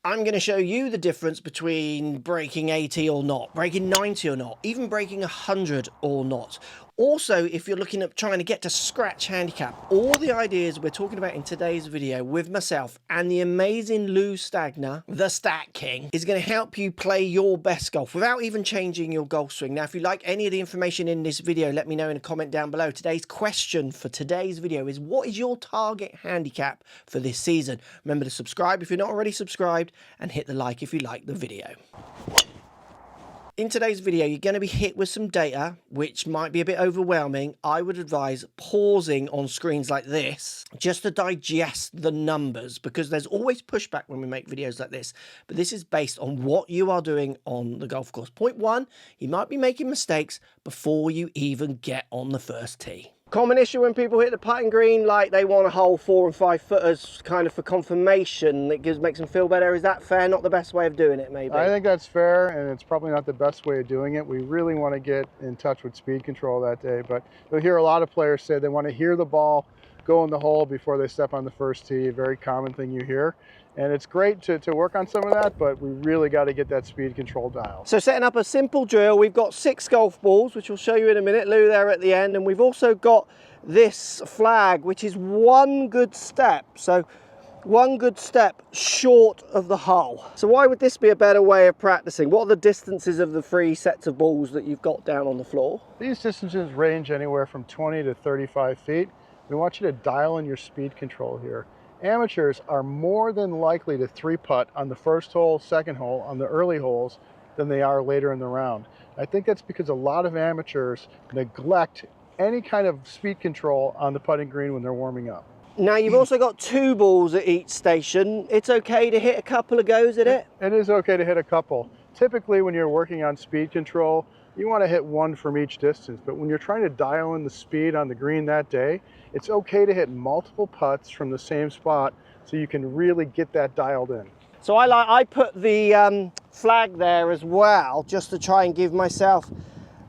I'm going to show you the difference between breaking 80 or not, breaking 90 or not, even breaking 100 or not. Also, if you're looking at trying to get to scratch handicap, all the ideas we're talking about in today's video with myself and the amazing Lou Stagner, the Stat King, is going to help you play your best golf without even changing your golf swing. Now, if you like any of the information in this video, let me know in a comment down below. Today's question for today's video is, what is your target handicap for this season? Remember to subscribe if you're not already subscribed, and hit the like if you like the video. In today's video, you're going to be hit with some data which might be a bit overwhelming. I would advise pausing on screens like this just to digest the numbers, because there's always pushback when we make videos like this. But this is based on what you are doing on the golf course. Point one, you might be making mistakes before you even get on the first tee. Common issue when people hit the putting green, like they want to hole 4 and 5 footers kind of for confirmation. It makes them feel better. Is that fair? Not the best way of doing it, maybe? I think that's fair, and it's probably not the best way of doing it. We really want to get in touch with speed control that day, but you'll hear a lot of players say they want to hear the ball go in the hole before they step on the first tee. A very common thing you hear. And it's great to work on some of that, but we really got to get that speed control dial. So setting up a simple drill, we've got 6 golf balls, which we'll show you in a minute, Lou there at the end, and we've also got this flag, which is one good step. So one good step short of the hole. So why would this be a better way of practicing? What are the distances of the 3 sets of balls that you've got down on the floor? These distances range anywhere from 20 to 35 feet. We want you to dial in your speed control here. Amateurs are more than likely to 3-putt on the first hole, second hole, on the early holes than they are later in the round. I think that's because a lot of amateurs neglect any kind of speed control on the putting green when they're warming up. Now you've also got 2 balls at each station. It's okay to hit a couple of goes at it? It is okay to hit a couple. Typically when you're working on speed control, you want to hit 1 from each distance, but when you're trying to dial in the speed on the green that day, it's okay to hit multiple putts from the same spot so you can really get that dialed in. So I put the flag there as well, just to try and give myself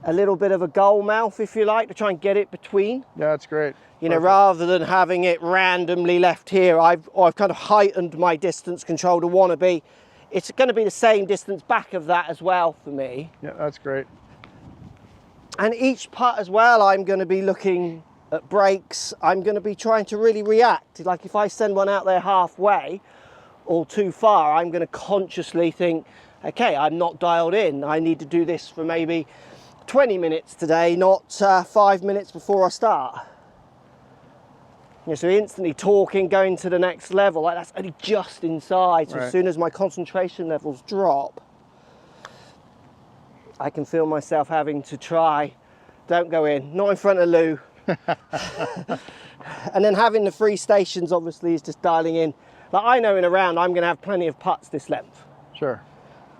a little bit of a goal mouth, if you like, to try and get it between. Yeah, that's great. You know, rather than having it randomly left here, I've kind of heightened my distance control to want to be. It's going to be the same distance back of that as well for me. Yeah, that's great. And each putt as well, I'm going to be looking at breaks. I'm going to be trying to really react. Like if I send one out there halfway or too far, I'm going to consciously think, okay, I'm not dialed in. I need to do this for maybe 20 minutes today, not 5 minutes before I start. You know, so instantly talking, going to the next level, like that's only just inside. So right. As soon as my concentration levels drop, I can feel myself having to try, don't go in, not in front of Lou. And then having the 3 stations obviously is just dialing in. Like I know in a round I'm going to have plenty of putts this length. Sure.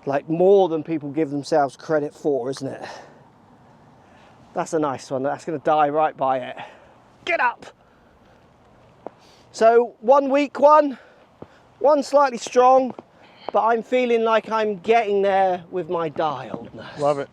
Like more than people give themselves credit for, isn't it? That's a nice one. That's going to die right by it. Get up! So one weak one slightly strong, but I'm feeling like I'm getting there with my dialedness. Love it.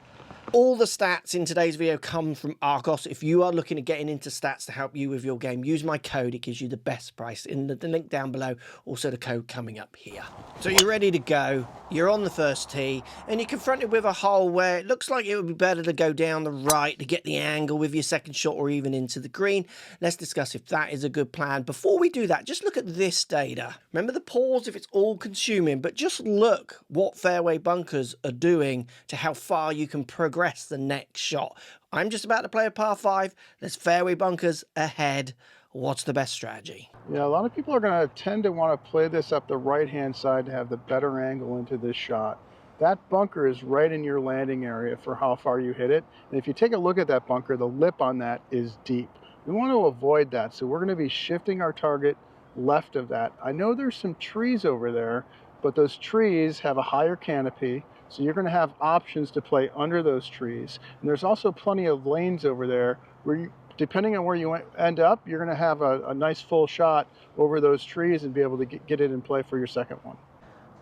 All the stats in today's video come from Arccos. If you are looking at getting into stats to help you with your game, use my code. It gives you the best price in the link down below. Also the code coming up here. So you're ready to go. You're on the first tee and you're confronted with a hole where it looks like it would be better to go down the right to get the angle with your second shot or even into the green. Let's discuss if that is a good plan. Before we do that, just look at this data. Remember the pause if it's all consuming, but just look what fairway bunkers are doing to how far you can progress the next shot. I'm just about to play a par 5. There's fairway bunkers ahead. What's the best strategy? Yeah, a lot of people are going to tend to want to play this up the right-hand side to have the better angle into this shot. That bunker is right in your landing area for how far you hit it. And if you take a look at that bunker, the lip on that is deep. We want to avoid that, so we're going to be shifting our target left of that. I know there's some trees over there, but those trees have a higher canopy, so you're going to have options to play under those trees. And there's also plenty of lanes over there where you, depending on where you end up, you're going to have a nice full shot over those trees and be able to get it in play for your second one.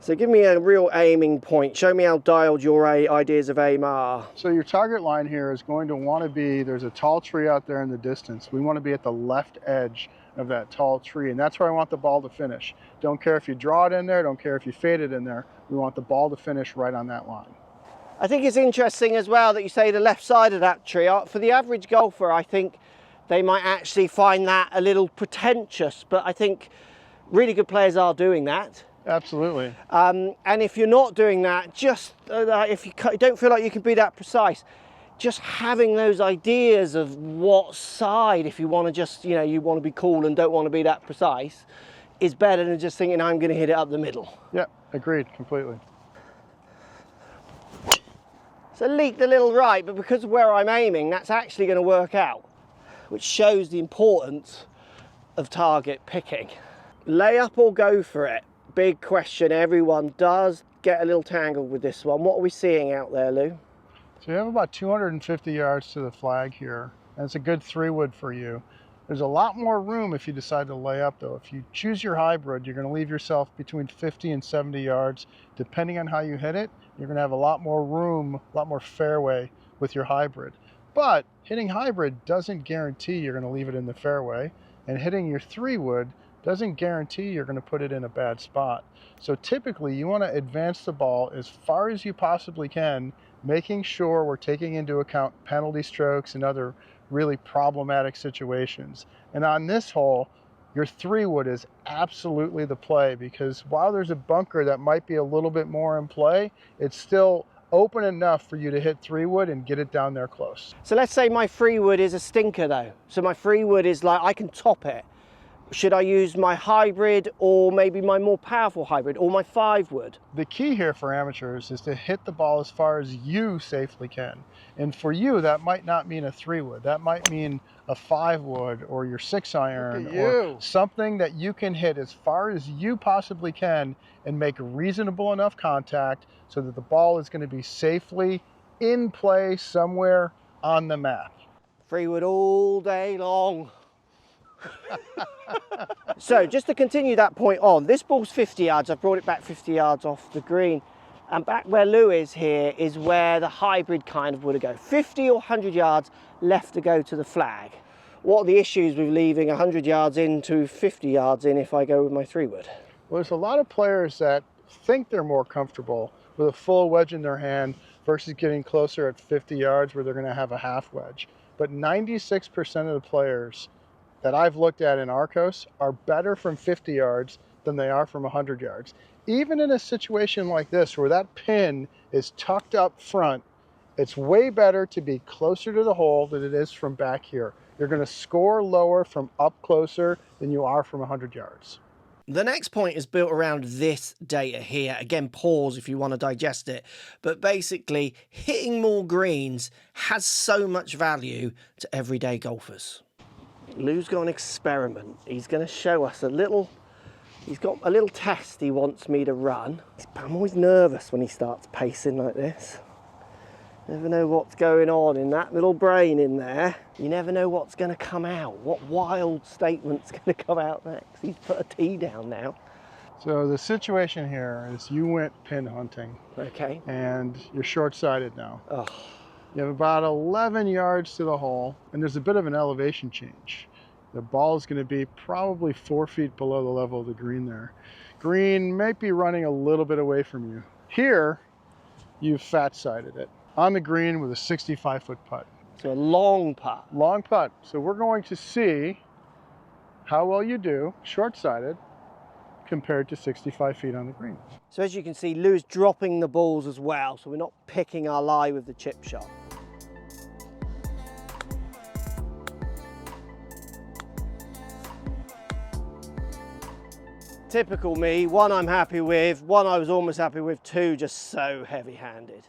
So give me a real aiming point. Show me how dialed your ideas of aim are. So your target line here is going to want to be, there's a tall tree out there in the distance. We want to be at the left edge of that tall tree. And that's where I want the ball to finish. Don't care if you draw it in there, don't care if you fade it in there. We want the ball to finish right on that line. I think it's interesting as well that you say the left side of that tree. For the average golfer, I think they might actually find that a little pretentious, but I think really good players are doing that. Absolutely. And if you're not doing that, just if you don't feel like you can be that precise, just having those ideas of what side, if you want to just, you want to be cool and don't want to be that precise, is better than just thinking I'm going to hit it up the middle. Yeah, agreed, completely. So leaked a little right, but because of where I'm aiming, that's actually going to work out, which shows the importance of target picking. Lay up or go for it? Big question. Everyone does get a little tangled with this one. What are we seeing out there, Lou? So you have about 250 yards to the flag here, and it's a good 3-wood for you. There's a lot more room if you decide to lay up, though. If you choose your hybrid, you're going to leave yourself between 50 and 70 yards. Depending on how you hit it, you're going to have a lot more room, a lot more fairway with your hybrid. But hitting hybrid doesn't guarantee you're going to leave it in the fairway, and hitting your 3-wood doesn't guarantee you're going to put it in a bad spot. So typically you want to advance the ball as far as you possibly can, making sure we're taking into account penalty strokes and other really problematic situations. And on this hole, your 3-wood is absolutely the play, because while there's a bunker that might be a little bit more in play, it's still open enough for you to hit 3-wood and get it down there close. So let's say my 3-wood is a stinker though. So my 3-wood is like, I can top it. Should I use my hybrid, or maybe my more powerful hybrid, or my 5-wood? The key here for amateurs is to hit the ball as far as you safely can. And for you, that might not mean a 3-wood. That might mean a 5-wood or your 6-iron, or something that you can hit as far as you possibly can and make reasonable enough contact so that the ball is going to be safely in play somewhere on the map. 3-wood all day long. So just to continue that point on, this ball's 50 yards. I've brought it back 50 yards off the green, and back where Lou is here is where the hybrid kind of would go. 50 or 100 yards left to go to the flag. What are the issues with leaving 100 yards in to 50 yards in if I go with my 3-wood? Well, there's a lot of players that think they're more comfortable with a full wedge in their hand versus getting closer at 50 yards where they're going to have a half wedge. But 96% of the players that I've looked at in Arccos are better from 50 yards than they are from 100 yards. Even in a situation like this where that pin is tucked up front, it's way better to be closer to the hole than it is from back here. You're going to score lower from up closer than you are from 100 yards. The next point is built around this data here. Again, pause if you want to digest it. But basically, hitting more greens has so much value to everyday golfers. Lou's got an experiment. He's going to show us he's got a little test he wants me to run. I'm always nervous when he starts pacing like this. Never know what's going on in that little brain in there. You never know what's going to come out. What wild statement's going to come out next. He's put a tee down now. So the situation here is you went pin hunting. Okay. And you're short-sighted now. Oh. You have about 11 yards to the hole, and there's a bit of an elevation change. The ball is going to be probably 4 feet below the level of the green there. Green might be running a little bit away from you. Here, you've fat-sided it on the green with a 65-foot putt. So a long putt. Long putt. So we're going to see how well you do short-sided compared to 65 feet on the green. So as you can see, Lou's dropping the balls as well, so we're not picking our lie with the chip shot. Typical me, one I'm happy with, one I was almost happy with, two just so heavy-handed.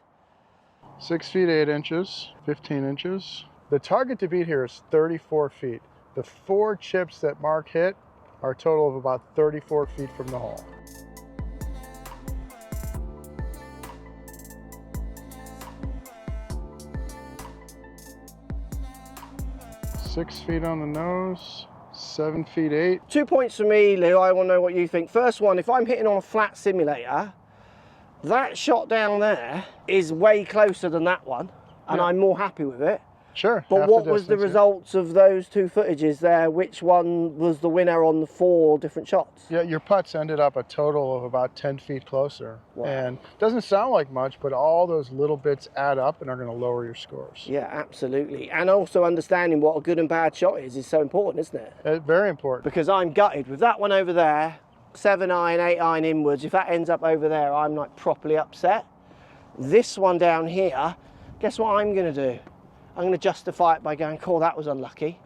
6 feet 8 inches, 15 inches. The target to beat here is 34 feet. The 4 chips that Mark hit are a total of about 34 feet from the hole. Six feet on the nose, 7 feet 8. 2 points for me, Lou. I want to know what you think. First one, if I'm hitting on a flat simulator, that shot down there is way closer than that one, and I'm more happy with it. Sure. But half what was the distance, yeah. results of those two footages there? Which one was the winner on the 4 different shots? Yeah, your putts ended up a total of about 10 feet closer. Wow. And doesn't sound like much, but all those little bits add up and are going to lower your scores. Yeah, absolutely. And also understanding what a good and bad shot is so important, isn't it? Very important. Because I'm gutted with that one over there, 7 iron, 8 iron inwards. If that ends up over there, I'm like properly upset. This one down here, guess what I'm going to do? I'm going to justify it by going, cool, that was unlucky.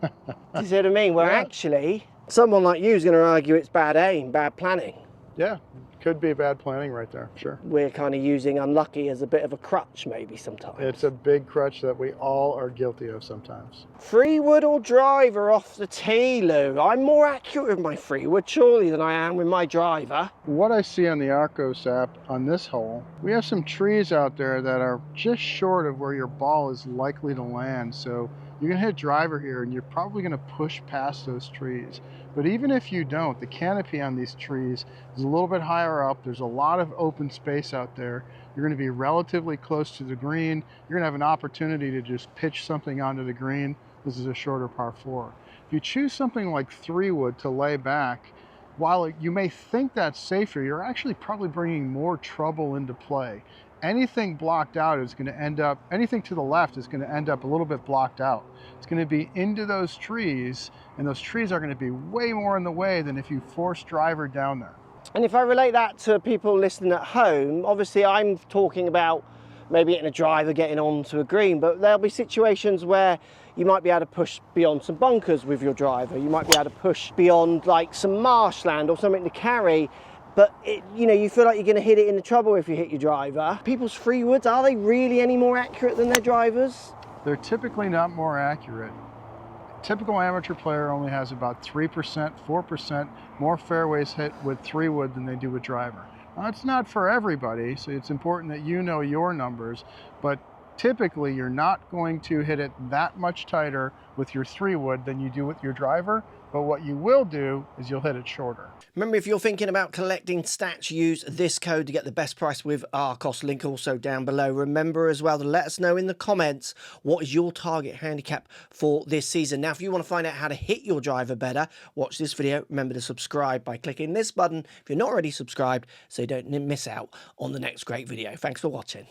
Do you see what I mean? Where Yeah. actually, someone like you is going to argue it's bad aim, bad planning. Yeah, could be bad planning right there, sure. We're kind of using unlucky as a bit of a crutch maybe sometimes. It's a big crutch that we all are guilty of sometimes. Free wood or driver off the tee, Lou? I'm more accurate with my free wood surely than I am with my driver. What I see on the Arccos app on this hole, we have some trees out there that are just short of where your ball is likely to land. So you're going to hit driver here and you're probably going to push past those trees. But even if you don't, the canopy on these trees is a little bit higher up. There's a lot of open space out there. You're going to be relatively close to the green. You're going to have an opportunity to just pitch something onto the green. This is a shorter par 4. If you choose something like 3 wood to lay back, while you may think that's safer, you're actually probably bringing more trouble into play. Anything blocked out is going to end up, anything to the left is going to end up a little bit blocked out. It's going to be into those trees, and those trees are going to be way more in the way than if you force driver down there. And if I relate that to people listening at home, obviously I'm talking about maybe getting a driver, getting onto a green, but there'll be situations where you might be able to push beyond some bunkers with your driver. You might be able to push beyond like some marshland or something to carry. But you know, you feel like you're going to hit it in the trouble if you hit your driver. People's free woods, are they really any more accurate than their drivers? They're typically not more accurate. Typical amateur player only has about 3%, 4% more fairways hit with 3 wood than they do with driver. Now, it's not for everybody, so it's important that you know your numbers, but typically you're not going to hit it that much tighter with your 3 wood than you do with your driver. But what you will do is you'll hit it shorter. Remember, if you're thinking about collecting stats, use this code to get the best price with Arccos. Link also down below. Remember as well to let us know in the comments what is your target handicap for this season. Now, if you want to find out how to hit your driver better, watch this video. Remember to subscribe by clicking this button if you're not already subscribed so you don't miss out on the next great video. Thanks for watching.